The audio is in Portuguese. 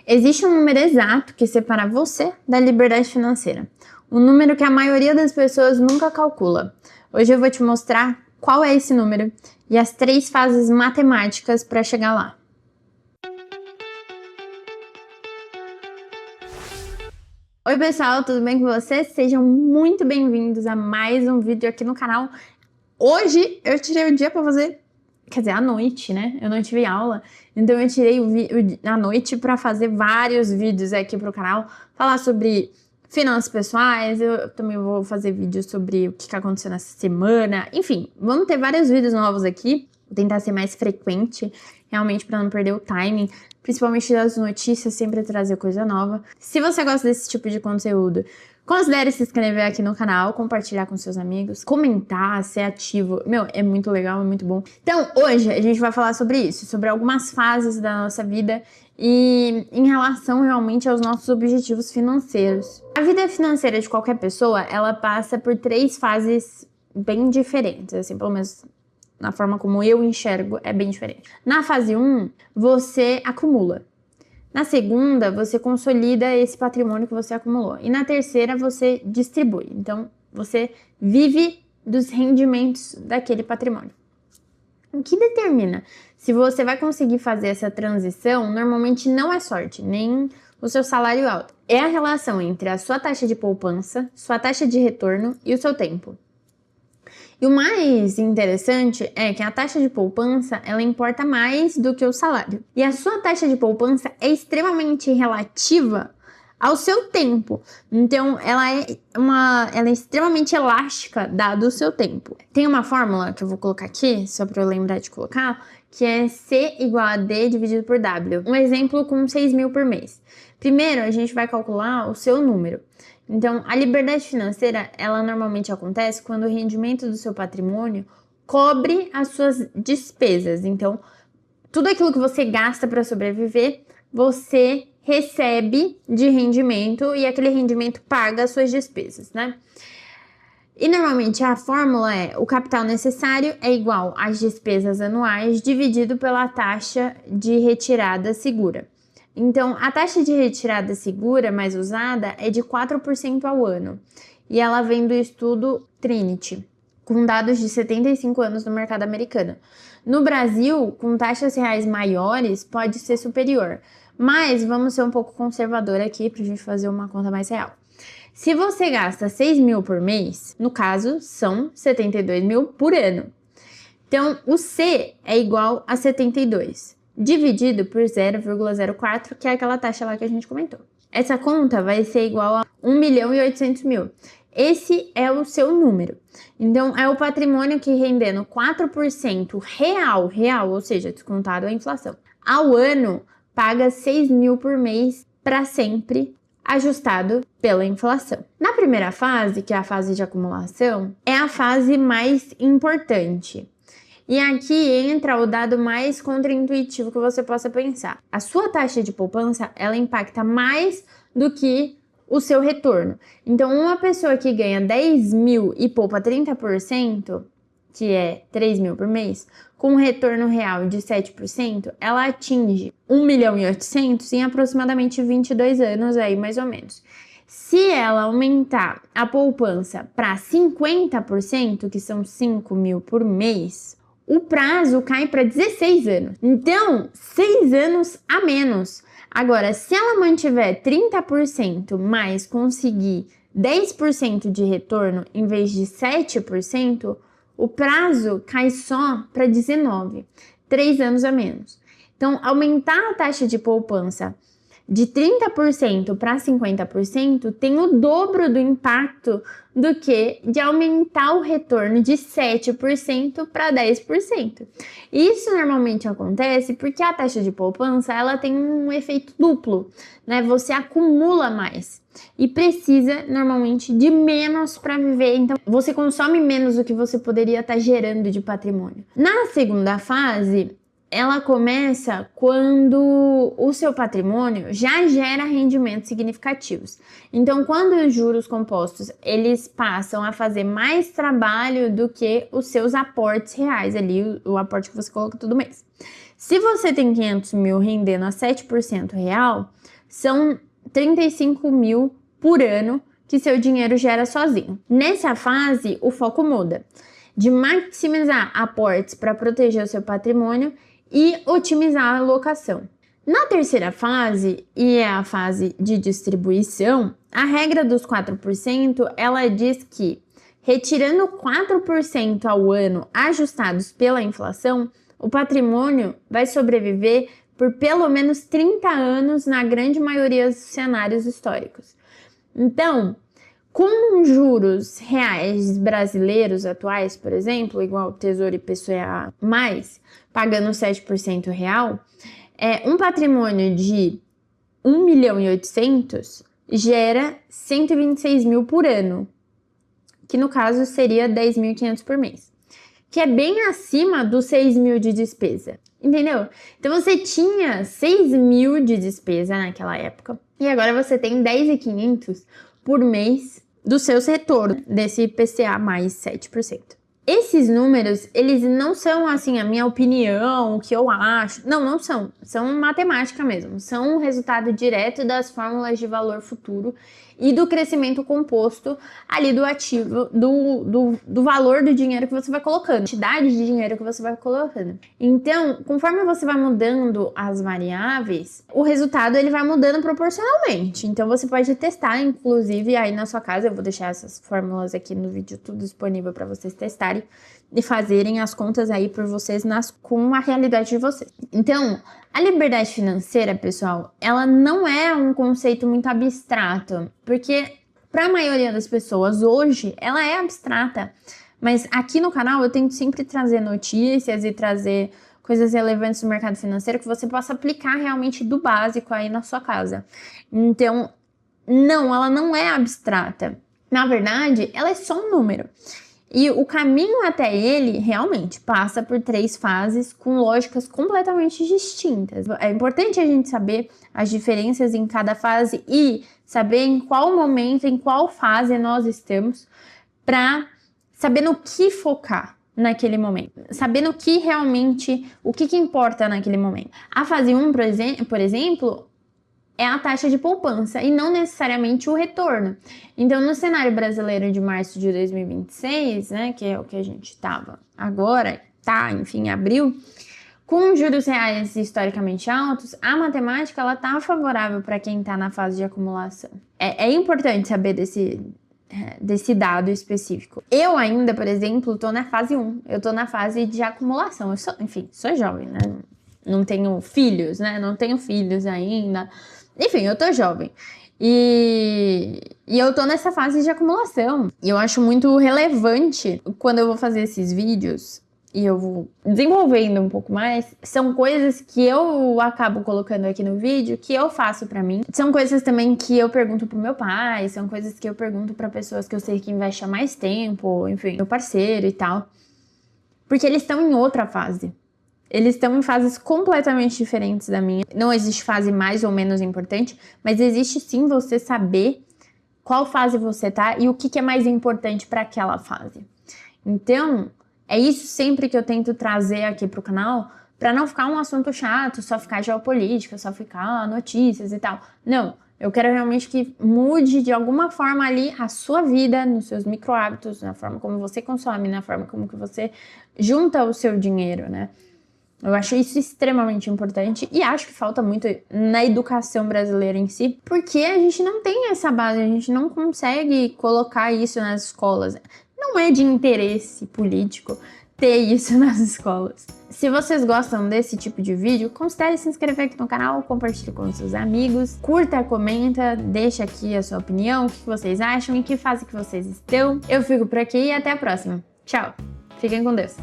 Existe um número exato que separa você da liberdade financeira. Um número que a maioria das pessoas nunca calcula. Hoje eu vou te mostrar qual é esse número e as 3 fases matemáticas para chegar lá. Oi pessoal, tudo bem com vocês? Sejam muito bem-vindos a mais um vídeo aqui no canal. Hoje eu tirei o dia para fazer, quer dizer, à noite, né? Eu não tive aula, então eu tirei a noite para fazer vários vídeos aqui pro canal, falar sobre finanças pessoais. Eu também vou fazer vídeos sobre o que aconteceu nessa semana. Enfim, vamos ter vários vídeos novos aqui. Vou tentar ser mais frequente, realmente, para não perder o timing, principalmente das notícias, sempre trazer coisa nova. Se você gosta desse tipo de conteúdo, considere se inscrever aqui no canal, compartilhar com seus amigos, comentar, ser ativo. Meu, é muito legal, é muito bom. Então, hoje a gente vai falar sobre isso, sobre algumas fases da nossa vida e em relação realmente aos nossos objetivos financeiros. A vida financeira de qualquer pessoa, ela passa por 3 fases bem diferentes, assim, pelo menos na forma como eu enxergo, é bem diferente. Na fase 1, você acumula. Na segunda, você consolida esse patrimônio que você acumulou. E na terceira, você distribui. Então, você vive dos rendimentos daquele patrimônio. O que determina se você vai conseguir fazer essa transição, normalmente não é sorte, nem o seu salário alto. É a relação entre a sua taxa de poupança, sua taxa de retorno e o seu tempo. E o mais interessante é que a taxa de poupança, ela importa mais do que o salário. E a sua taxa de poupança é extremamente relativa ao seu tempo. Então, ela é extremamente elástica dado o seu tempo. Tem uma fórmula que eu vou colocar aqui, só para eu lembrar de colocar, que é C igual a D dividido por W. Um exemplo com 6 mil por mês. Primeiro, a gente vai calcular o seu número. Então, a liberdade financeira, ela normalmente acontece quando o rendimento do seu patrimônio cobre as suas despesas. Então, tudo aquilo que você gasta para sobreviver, você recebe de rendimento e aquele rendimento paga as suas despesas, né? E normalmente a fórmula é: o capital necessário é igual às despesas anuais dividido pela taxa de retirada segura. Então, a taxa de retirada segura mais usada é de 4% ao ano. E ela vem do estudo Trinity, com dados de 75 anos no mercado americano. No Brasil, com taxas reais maiores, pode ser superior. Mas vamos ser um pouco conservador aqui para a gente fazer uma conta mais real. Se você gasta 6 mil por mês, no caso, são 72 mil por ano. Então, o C é igual a 72. Dividido por 0,04, que é aquela taxa lá que a gente comentou. Essa conta vai ser igual a 1.800.000. Esse é o seu número. Então, é o patrimônio que rendendo 4% real, ou seja, descontado a inflação, ao ano, paga 6 mil por mês para sempre, ajustado pela inflação. Na primeira fase, que é a fase de acumulação, é a fase mais importante. E aqui entra o dado mais contraintuitivo que você possa pensar. A sua taxa de poupança, ela impacta mais do que o seu retorno. Então, uma pessoa que ganha 10 mil e poupa 30%, que é 3 mil por mês, com um retorno real de 7%, ela atinge 1.800.000 em aproximadamente 22 anos, aí mais ou menos. Se ela aumentar a poupança para 50%, que são 5 mil por mês, o prazo cai para 16 anos. Então, 6 anos a menos. Agora, se ela mantiver 30%, mas conseguir 10% de retorno em vez de 7%, o prazo cai só para 19, 3 anos a menos. Então, aumentar a taxa de poupança de 30% para 50% tem o dobro do impacto do que de aumentar o retorno de 7% para 10%. Isso normalmente acontece porque a taxa de poupança, ela tem um efeito duplo, né? Você acumula mais e precisa normalmente de menos para viver, então você consome menos do que você poderia estar gerando de patrimônio. Na segunda fase, ela começa quando o seu patrimônio já gera rendimentos significativos. Então, quando os juros compostos, eles passam a fazer mais trabalho do que os seus aportes reais, ali o aporte que você coloca todo mês. Se você tem 500 mil rendendo a 7% real, são 35 mil por ano que seu dinheiro gera sozinho. Nessa fase, o foco muda de maximizar aportes para proteger o seu patrimônio e otimizar a alocação. Na terceira fase, e é a fase de distribuição, a regra dos 4%, ela diz que, retirando 4% ao ano ajustados pela inflação, o patrimônio vai sobreviver por pelo menos 30 anos na grande maioria dos cenários históricos. Então, com juros reais brasileiros atuais, por exemplo, igual Tesouro IPCA+, pagando 7% real, um patrimônio de 1.800.000 gera 126 mil por ano, que no caso seria 10.500 por mês, que é bem acima dos 6 mil de despesa, entendeu? Então você tinha 6 mil de despesa naquela época, e agora você tem 10.500 por mês do seu retorno desse IPCA mais 7%. Esses números, eles não são assim a minha opinião, o que eu acho. Não são. São matemática mesmo. São um resultado direto das fórmulas de valor futuro e do crescimento composto ali do ativo, do valor do dinheiro que você vai colocando, quantidade de dinheiro que você vai colocando. Então, conforme você vai mudando as variáveis, o resultado ele vai mudando proporcionalmente. Então, você pode testar, inclusive, aí na sua casa. Eu vou deixar essas fórmulas aqui no vídeo tudo disponível para vocês testarem e fazerem as contas aí por vocês com a realidade de vocês. Então, a liberdade financeira, pessoal, ela não é um conceito muito abstrato, porque para a maioria das pessoas hoje, ela é abstrata. Mas aqui no canal eu tento sempre trazer notícias e trazer coisas relevantes do mercado financeiro que você possa aplicar realmente do básico aí na sua casa. Então, não, ela não é abstrata. Na verdade, ela é só um número. E o caminho até ele, realmente, passa por 3 fases com lógicas completamente distintas. É importante a gente saber as diferenças em cada fase e saber em qual momento, em qual fase nós estamos, para saber no que focar naquele momento. Saber no que realmente, o que importa naquele momento. A fase 1, por exemplo, é a taxa de poupança e não necessariamente o retorno. Então, no cenário brasileiro de março de 2026, né, que é o que a gente estava agora, enfim, abril, com juros reais historicamente altos, a matemática ela tá favorável para quem está na fase de acumulação. É importante saber desse dado específico. Eu ainda, por exemplo, estou na fase 1, eu estou na fase de acumulação. Eu sou jovem, né? Não tenho filhos, né? Não tenho filhos ainda. Enfim, eu tô jovem. E eu tô nessa fase de acumulação. E eu acho muito relevante quando eu vou fazer esses vídeos e eu vou desenvolvendo um pouco mais. São coisas que eu acabo colocando aqui no vídeo, que eu faço pra mim. São coisas também que eu pergunto pro meu pai, são coisas que eu pergunto pra pessoas que eu sei que investem há mais tempo, enfim, meu parceiro e tal. Porque eles estão em outra fase. Eles estão em fases completamente diferentes da minha. Não existe fase mais ou menos importante, mas existe sim você saber qual fase você tá e o que é mais importante para aquela fase. Então, é isso sempre que eu tento trazer aqui pro canal, para não ficar um assunto chato, só ficar geopolítica, só ficar notícias e tal. Não, eu quero realmente que mude de alguma forma ali a sua vida, nos seus micro hábitos, na forma como você consome, na forma como que você junta o seu dinheiro, né? Eu acho isso extremamente importante e acho que falta muito na educação brasileira em si, porque a gente não tem essa base, a gente não consegue colocar isso nas escolas. Não é de interesse político ter isso nas escolas. Se vocês gostam desse tipo de vídeo, considere se inscrever aqui no canal, compartilhe com seus amigos, curta, comenta, deixa aqui a sua opinião, o que vocês acham, em que fase que vocês estão. Eu fico por aqui e até a próxima. Tchau! Fiquem com Deus!